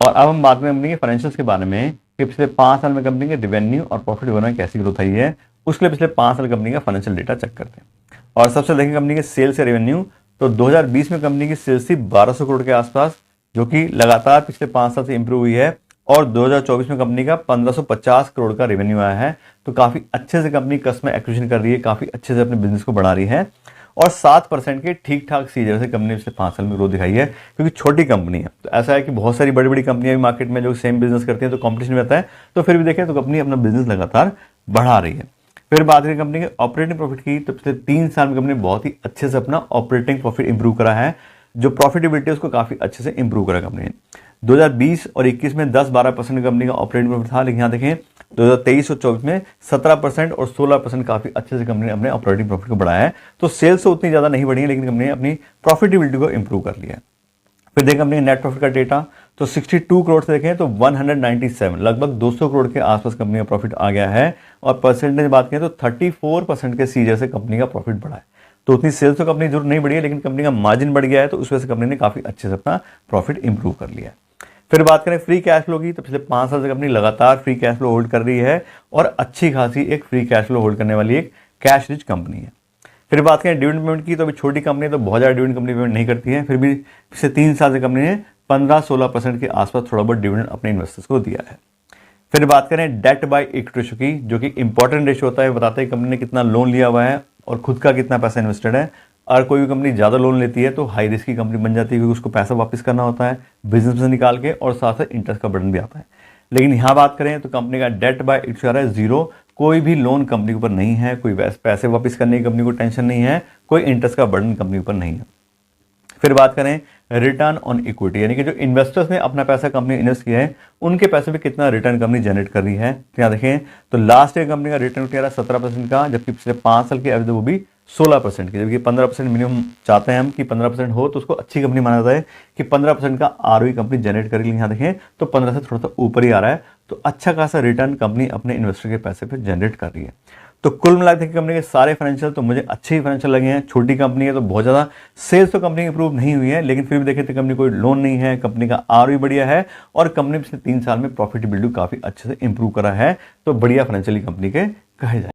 और अब हम बात करें कंपनी के फाइनेंशियल्स के बारे में कि पिछले 5 साल में कंपनी के रेवेन्यू और प्रॉफिट में कैसी ग्रोथ आई है, उसके लिए पिछले 5 साल कंपनी का फाइनेंशियल डेटा चेक करते हैं। और सबसे देखें कंपनी के सेल्स या रेवेन्यू, तो 2020 में कंपनी की सेल्स थी 1200 करोड़ के आसपास, जो कि लगातार पिछले 5 साल से इंप्रूव हुई है। और 2024 में कंपनी का 1550 करोड़ का रेवेन्यू आया है। तो काफी अच्छे से कंपनी कस्टमर एक्विजिशन कर रही है, काफी अच्छे से अपने बिजनेस को बढ़ा रही है। और 7% के ठीक ठाक सीजर से कंपनी पिछले 5 साल में ग्रोथ दिखाई है, क्योंकि छोटी कंपनी है। तो ऐसा है कि बहुत सारी बड़ी बड़ी कंपनियां भी मार्केट में जो सेम बिजनेस करती हैं, तो कॉम्पिटिशन रहता है, तो फिर भी देखें तो कंपनी अपना बिजनेस लगातार बढ़ा रही है। फिर बात करें कंपनी के ऑपरेटिंग प्रॉफिट की, तो पिछले 3 साल में कंपनी बहुत ही अच्छे से अपना ऑपरेटिंग प्रॉफिट इंप्रूव करा है। जो प्रॉफिटेबिलिटी है उसको काफी अच्छे से इंप्रूव करा कंपनी ने। 2020 और 21 में 10-12% कंपनी का ऑपरेटिंग प्रॉफिट था, लेकिन यहाँ देखें 2023 और 24 में 17% और 16% काफी अच्छे से कंपनी ने अपने ऑपरेटिंग प्रॉफिट को बढ़ाया है। तो सेल्स तो उतनी ज्यादा नहीं बढ़ी है, लेकिन कंपनी ने अपनी प्रॉफिटेबिलिटी को इंप्रूव कर लिया है। फिर देखें कंपनी नेट प्रॉफिट का डेटा, तो 62 करोड़ से देखें तो 197, लगभग 200 करोड़ के आसपास कंपनी का प्रॉफिट आ गया है। और परसेंटेज बात करें तो 34% के सीजर से कंपनी का प्रॉफिट बढ़ा है। तो उतनी सेल्स तो कंपनी जरूर नहीं बढ़ी है, लेकिन कंपनी का मार्जिन बढ़ गया है, तो उस वजह से कंपनी ने काफी अच्छे से अपना प्रॉफिट इंप्रूव कर लिया है। फिर बात करें फ्री कैश फ्लो की, तो पिछले 5 साल से कंपनी लगातार फ्री कैश फ्लो होल्ड कर रही है और अच्छी खासी एक फ्री कैश फ्लो होल्ड करने वाली एक कैश रिच कंपनी है। फिर बात करें डिविडेंड पेमेंट की, तो अभी छोटी कंपनी तो बहुत ज़्यादा डिविडेंड कंपनी पेमेंट नहीं करती है, फिर भी पिछले 3 साल से कंपनी ने 15-16% के आसपास थोड़ा बहुत डिविडेंड अपने इन्वेस्टर्स को दिया है। फिर बात करें डेट बाय इक्विटी रेशो की, जो कि इंपॉर्टेंट रेशो होता है, बताता है कंपनी ने कितना लोन लिया हुआ है और खुद का कितना पैसा इन्वेस्टेड है। अगर कोई भी कंपनी ज़्यादा लोन लेती है तो हाई रिस्क की कंपनी बन जाती है, क्योंकि उसको पैसा वापस करना होता है बिजनेस से निकाल के, और साथ साथ इंटरेस्ट का बर्डन भी आता है। लेकिन यहाँ बात करें तो कंपनी का डेट बाय इक्विटी आ रहा है 0, कोई भी लोन कंपनी के ऊपर नहीं है, कोई पैसे वापस करने की कंपनी को टेंशन नहीं है, कोई इंटरेस्ट का बर्डन कंपनी के ऊपर नहीं है। फिर बात करें रिटर्न ऑन इक्विटी, यानी कि जो इन्वेस्टर्स ने अपना पैसा कंपनी इन्वेस्ट किया है, उनके पैसे पे कितना रिटर्न कंपनी जनरेट कर रही है। तो यहाँ देखें तो लास्ट ईयर कंपनी का रिटर्न किया 17% का, जबकि पिछले 5 साल की एवरेज वो भी 16% की, जबकि 15% मिनिमम चाहते हैं हम कि 15% हो तो उसको अच्छी कंपनी माना जाता है कि 15% का आरओई कंपनी जनरेट करेगी। यहाँ देखें तो 15 से थोड़ा सा ऊपर ही आ रहा है, तो अच्छा खासा रिटर्न कंपनी अपने इन्वेस्टर के पैसे पे जनरेट कर रही है। तो कुल मिलाकर देखिए कंपनी के सारे फाइनेंशियल तो मुझे अच्छे ही फाइनेंशियल लगे हैं। छोटी कंपनी है तो बहुत ज़्यादा सेल्स तो कंपनी इंप्रूव नहीं हुई है, लेकिन फिर भी देखें तो कंपनी कोई लोन नहीं है, कंपनी का आरओई बढ़िया है और कंपनी पिछले 3 साल में प्रॉफिटेबिलिटी काफ़ी अच्छे से इंप्रूव करा है। तो बढ़िया फाइनेंशियली कंपनी के कहे जाए।